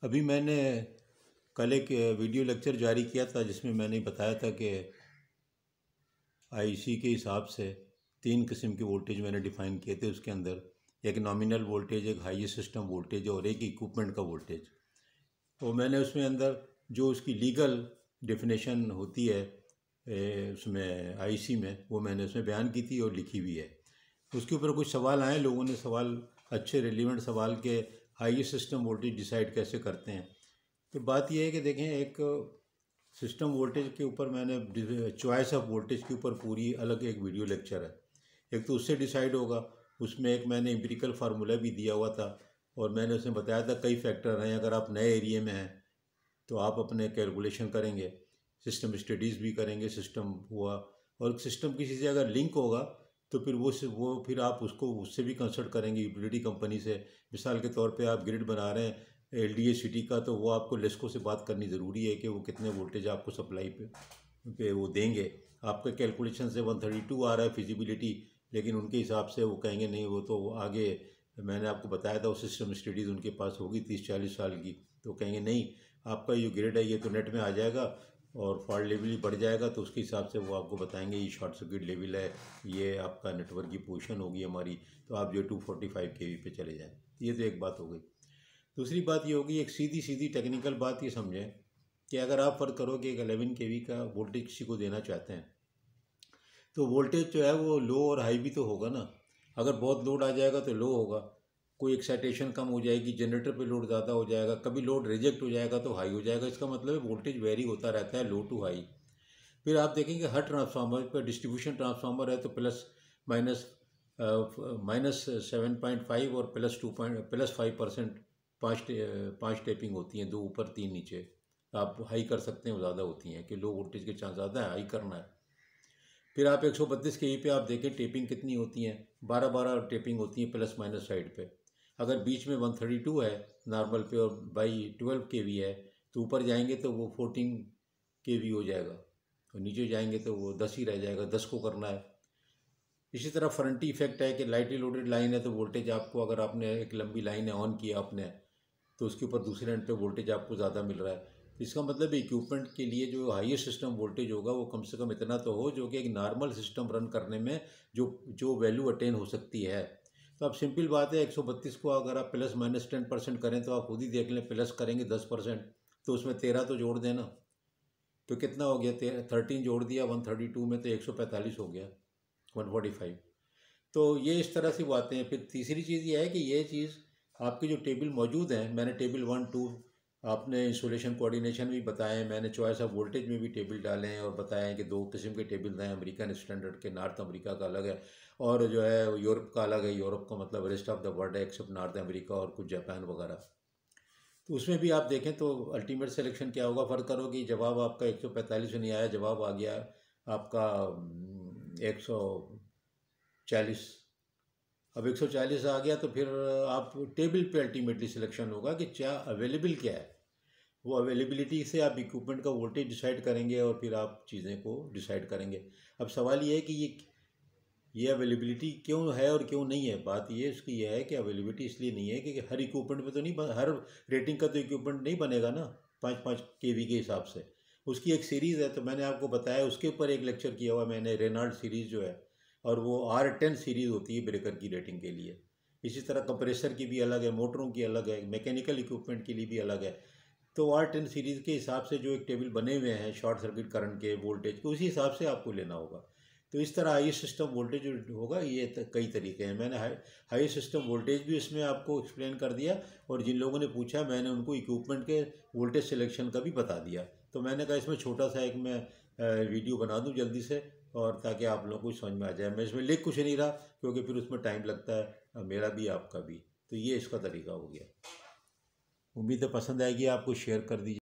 अभी मैंने कल एक वीडियो लेक्चर जारी किया था जिसमें मैंने बताया था कि आईसी के हिसाब से 3 किस्म के वोल्टेज मैंने डिफ़ाइन किए थे। उसके अंदर एक नॉमिनल वोल्टेज, एक हाई सिस्टम वोल्टेज और एक इक्विपमेंट का वोल्टेज। तो मैंने उसमें अंदर जो उसकी लीगल डेफिनेशन होती है उसमें आईसी में, वो मैंने उसमें बयान की थी और लिखी हुई है। उसके ऊपर कुछ सवाल आए, लोगों ने सवाल अच्छे रेलिवेंट सवाल के हाई सिस्टम वोल्टेज डिसाइड कैसे करते हैं। तो बात यह है कि देखें, एक सिस्टम वोल्टेज के ऊपर मैंने चॉइस ऑफ वोल्टेज के ऊपर पूरी अलग एक वीडियो लेक्चर है। एक तो उससे डिसाइड होगा, उसमें एक मैंने एम्पिरिकल फार्मूला भी दिया हुआ था और मैंने उसमें बताया था कई फैक्टर हैं। अगर आप नए एरिया में हैं तो आप अपने कैलकुलेशन करेंगे, सिस्टम स्टडीज़ भी करेंगे, सिस्टम हुआ और सिस्टम किसी से अगर लिंक होगा तो फिर वो फिर आप उसको उससे भी कंसल्ट करेंगे यूटिलिटी कंपनी से। मिसाल के तौर पे आप ग्रिड बना रहे हैं एलडीए सिटी का, तो वो आपको लेस्को से बात करनी ज़रूरी है कि वो कितने वोल्टेज आपको सप्लाई पे वो देंगे। आपके कैलकुलेशन से 132 आ रहा है फिजिबिलिटी, लेकिन उनके हिसाब से वो कहेंगे नहीं, वो तो आगे मैंने आपको बताया था वो सिस्टम स्टडीज़ उनके पास होगी 30-40 साल की, तो कहेंगे नहीं आपका ये ग्रिड है ये तो नेट में आ जाएगा और फॉल्ट लेवल ही बढ़ जाएगा, तो उसके हिसाब से वो आपको बताएंगे ये शॉर्ट सर्किट लेवल है, ये आपका नेटवर्क की पोजीशन होगी हमारी, तो आप जो 245 kV पे चले जाएँ। ये तो एक बात हो गई। दूसरी बात ये होगी, एक सीधी सीधी टेक्निकल बात ये समझें कि अगर आप फ़र्क करो कि एक 11 kV का वोल्टेज किसी को देना चाहते हैं तो वोल्टेज जो है वो लो और हाई भी तो होगा ना। अगर बहुत लोड आ जाएगा तो लो होगा, कोई एक्साइटेशन कम हो जाएगी, जनरेटर पे लोड ज़्यादा हो जाएगा, कभी लोड रिजेक्ट हो जाएगा तो हाई हो जाएगा। इसका मतलब है वोल्टेज वेरी होता रहता है लो टू हाई। फिर आप देखेंगे हर ट्रांसफार्मर पर, डिस्ट्रीब्यूशन ट्रांसफार्मर है तो प्लस माइनस -7.5 और +5%, पाँच टेपिंग होती हैं, 2 ऊपर 3 नीचे। आप हाई कर सकते हैं, वो ज़्यादा होती हैं कि लो वोल्टेज के चांस ज़्यादा है, हाई करना है। फिर आप 132 kV पे आप देखें टेपिंग कितनी होती हैं, 12 टेपिंग होती हैं प्लस माइनस साइड पे। अगर बीच में 132 है नॉर्मल पे और बाई 12 kV है तो ऊपर जाएंगे तो वो 14 kV हो जाएगा और नीचे जाएंगे तो वो 10 ही रह जाएगा, 10 को करना है। इसी तरह फ्रंटी इफेक्ट है कि लाइटली लोडेड लाइन है तो वोल्टेज आपको, अगर आपने एक लंबी लाइन है ऑन किया आपने, तो उसके ऊपर दूसरे एंड पे वोल्टेज आपको ज़्यादा मिल रहा है। इसका मतलब इक्विपमेंट के लिए जो हाईएस्ट सिस्टम वोल्टेज होगा वो कम से कम इतना तो हो जो कि एक नॉर्मल सिस्टम रन करने में जो जो वैल्यू अटेन हो सकती है। तो अब सिंपल बात है, 132 को अगर आप +-10% करें तो आप खुद ही देख लें, प्लस करेंगे 10% तो उसमें 13 तो जोड़ देना, तो कितना हो गया, 13 जोड़ दिया 132 में तो 145 हो गया, 145। तो ये इस तरह से बातें हैं। फिर तीसरी चीज़ ये है कि ये चीज़ आपकी जो टेबल मौजूद हैं, मैंने टेबल 1-2 आपने इंसुलेशन कोऑर्डिनेशन भी बताए हैं, मैंने चॉइस ऑफ वोल्टेज में भी टेबल डाले हैं और बताया है कि 2 किस्म के टेबल हैं, अमेरिकन स्टैंडर्ड के, नॉर्थ अमेरिका का अलग है और जो है यूरोप का अलग है। यूरोप का मतलब रेस्ट ऑफ द वर्ल्ड है एक्सेप्ट नॉर्थ अमेरिका और कुछ जापान वगैरह। तो उसमें भी आप देखें तो अल्टीमेट सिलेक्शन क्या होगा, फ़र्क करो कि जवाब आपका 145 नहीं आया, जवाब आ गया आपका 140। अब 140 आ गया तो फिर आप टेबल पे अल्टीमेटली सिलेक्शन होगा कि क्या अवेलेबल क्या है। वो अवेलेबिलिटी से आप इक्विपमेंट का वोल्टेज डिसाइड करेंगे और फिर आप चीज़ें को डिसाइड करेंगे। अब सवाल ये है कि ये अवेलेबिलिटी क्यों है और क्यों नहीं है। बात ये उसकी ये है कि अवेलेबिलिटी इसलिए नहीं है कि हर इक्विपमेंट पे तो नहीं हर रेटिंग का तो इक्विपमेंट नहीं बनेगा ना 5-5 kV के हिसाब से। उसकी एक सीरीज़ है, तो मैंने आपको बताया उसके ऊपर एक लेक्चर किया हुआ मैंने, रेनॉल्ड सीरीज़ जो है, और वो R10 सीरीज़ होती है ब्रेकर की रेटिंग के लिए। इसी तरह कंप्रेसर की भी अलग है, मोटरों की अलग है, मैकेनिकल इक्विपमेंट के लिए भी अलग है। तो R10 सीरीज़ के हिसाब से जो एक टेबल बने हुए हैं शॉर्ट सर्किट करंट के, वोल्टेज के, उसी हिसाब से आपको लेना होगा। तो इस तरह हाई सिस्टम वोल्टेज जो होगा ये कई तरीके हैं। मैंने हाई सिस्टम वोल्टेज भी इसमें आपको एक्सप्लेन कर दिया और जिन लोगों ने पूछा मैंने उनको इक्विपमेंट के वोल्टेज सिलेक्शन का भी बता दिया। तो मैंने कहा इसमें छोटा सा एक मैं वीडियो बना दूं जल्दी से, और ताकि आप लोगों को समझ में आ जाए। मैं इसमें लिख कुछ नहीं रहा क्योंकि फिर उसमें टाइम लगता है, मेरा भी आपका भी। तो ये इसका तरीका हो गया। उम्मीद है पसंद आएगी, आपको शेयर कर दीजिए।